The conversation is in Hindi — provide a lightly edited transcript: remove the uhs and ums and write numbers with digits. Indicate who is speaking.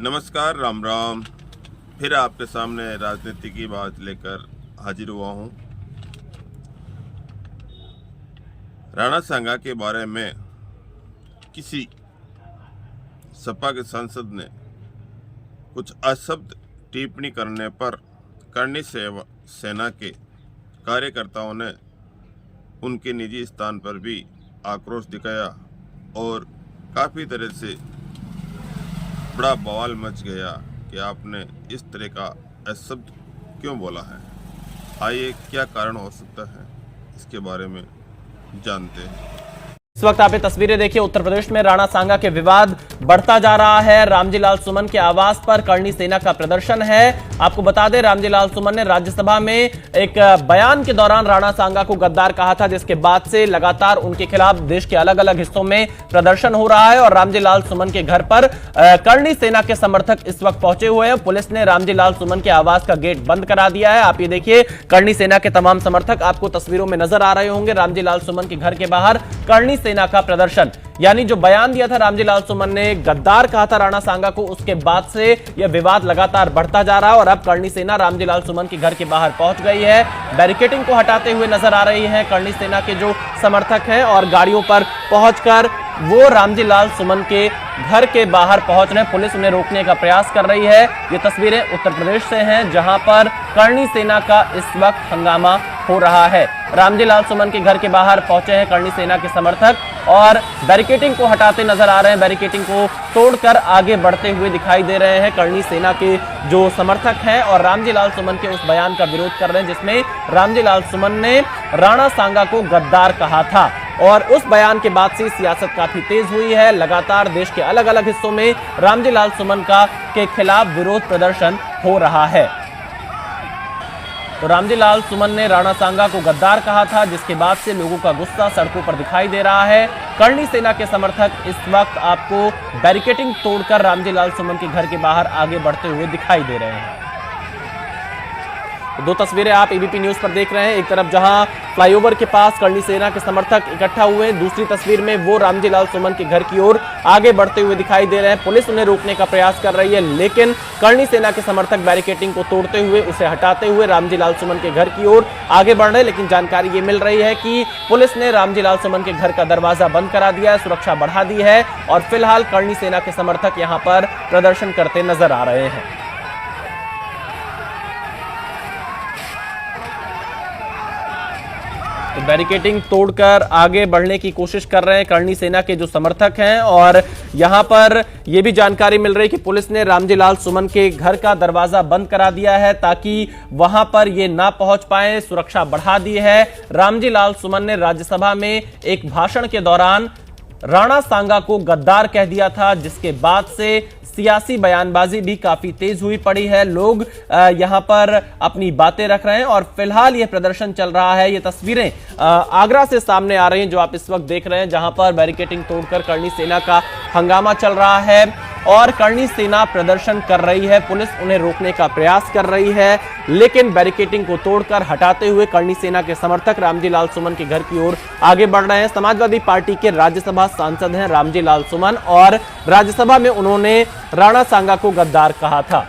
Speaker 1: नमस्कार, राम राम। फिर आपके सामने राजनीति की बात लेकर हाजिर हुआ हूँ। राणा सांगा के बारे में किसी सपा के सांसद ने कुछ अशब्द टिप्पणी करने पर करणी सेना के कार्यकर्ताओं ने उनके निजी स्थान पर भी आक्रोश दिखाया और काफ़ी तरह से बड़ा बवाल मच गया कि आपने इस तरह का अशब्द क्यों बोला है। आइए, क्या कारण हो सकता है, इसके बारे में जानते हैं।
Speaker 2: इस वक्त आप ये तस्वीरें देखिए, उत्तर प्रदेश में राणा सांगा के विवाद बढ़ता जा रहा है। रामजी लाल सुमन के आवास पर करणी सेना का प्रदर्शन है। आपको बता दें, रामजी लाल सुमन ने राज्यसभा में एक बयान के दौरान राणा सांगा को गद्दार कहा था, जिसके बाद से लगातार उनके खिलाफ देश के अलग अलग हिस्सों में प्रदर्शन हो रहा है। और रामजी लाल सुमन के घर पर करणी सेना के समर्थक इस वक्त पहुंचे हुए हैं। पुलिस ने रामजी लाल सुमन के आवास का गेट बंद करा दिया है। आप ये देखिए, करणी सेना के तमाम समर्थक आपको तस्वीरों में नजर आ रहे होंगे। रामजी लाल सुमन के घर के बाहर करणी सेना का प्रदर्शन, यानी जो बयान दिया था रामजी लाल सुमन ने, गद्दार कहा था राणा सांगा को, उसके बाद से यह विवाद लगातार बढ़ता जा रहा है। और अब करणी सेना रामजी लाल सुमन के घर के बाहर पहुंच गई है, बैरिकेडिंग को हटाते हुए नजर आ रही है करणी सेना के जो समर्थक हैं, और गाड़ियों पर पहुंचकर वो रामजी लाल सुमन के घर के बाहर पहुंच रहे हैं। पुलिस उन्हें रोकने का प्रयास कर रही है। ये तस्वीरें उत्तर प्रदेश से हैं, जहां पर करणी सेना का इस वक्त हंगामा हो रहा है। रामजी लाल सुमन के घर के बाहर पहुंचे हैं करणी सेना के समर्थक और बैरिकेडिंग को हटाते नजर आ रहे हैं। बैरिकेडिंग को तोड़कर आगे बढ़ते हुए दिखाई दे रहे हैं करणी सेना के जो समर्थक हैं, और रामजी लाल सुमन के उस बयान का विरोध कर रहे हैं जिसमें रामजी लाल सुमन ने राणा सांगा को गद्दार कहा था। और उस बयान के बाद से सियासत काफी तेज हुई है। लगातार देश के अलग अलग हिस्सों में रामजी लाल सुमन के खिलाफ विरोध प्रदर्शन हो रहा है। तो रामजी लाल सुमन ने राणा सांगा को गद्दार कहा था, जिसके बाद से लोगों का गुस्सा सड़कों पर दिखाई दे रहा है। करणी सेना के समर्थक इस वक्त आपको बैरिकेडिंग तोड़कर रामजी लाल सुमन के घर के बाहर आगे बढ़ते हुए दिखाई दे रहे हैं। दो तस्वीरें आप एबीपी न्यूज पर देख रहे हैं। एक तरफ जहां फ्लाईओवर के पास करणी सेना के समर्थक इकट्ठा हुए हैं, दूसरी तस्वीर में वो रामजी लाल सुमन के घर की ओर आगे बढ़ते हुए दिखाई दे रहे हैं। पुलिस उन्हें रोकने का प्रयास कर रही है, लेकिन करणी सेना के समर्थक बैरिकेडिंग को तोड़ते हुए, उसे हटाते हुए रामजी लाल सुमन के घर की ओर आगे बढ़ रहे हैं। लेकिन जानकारी ये मिल रही है कि पुलिस ने रामजी लाल सुमन के घर का दरवाजा बंद करा दिया है, सुरक्षा बढ़ा दी है, और फिलहाल करणी सेना के समर्थक यहाँ पर प्रदर्शन करते नजर आ रहे हैं। तो बैरिकेडिंग तोड़कर आगे बढ़ने की कोशिश कर रहे हैं करणी सेना के जो समर्थक हैं, और यहां पर यह भी जानकारी मिल रही है कि पुलिस ने रामजी लाल सुमन के घर का दरवाजा बंद करा दिया है ताकि वहां पर ये ना पहुंच पाए, सुरक्षा बढ़ा दी है। रामजी लाल सुमन ने राज्यसभा में एक भाषण के दौरान राणा सांगा को गद्दार कह दिया था, जिसके बाद से सियासी बयानबाजी भी काफी तेज हुई पड़ी है। लोग यहां पर अपनी बातें रख रहे हैं और फिलहाल यह प्रदर्शन चल रहा है। ये तस्वीरें आगरा से सामने आ रही हैं जो आप इस वक्त देख रहे हैं, जहां पर बैरिकेडिंग तोड़कर करणी सेना का हंगामा चल रहा है और करणी सेना प्रदर्शन कर रही है। पुलिस उन्हें रोकने का प्रयास कर रही है, लेकिन बैरिकेडिंग को तोड़कर हटाते हुए करणी सेना के समर्थक रामजी लाल सुमन के घर की ओर आगे बढ़ रहे हैं। समाजवादी पार्टी के राज्यसभा सांसद हैं रामजी लाल सुमन, और राज्यसभा में उन्होंने राणा सांगा को गद्दार कहा था।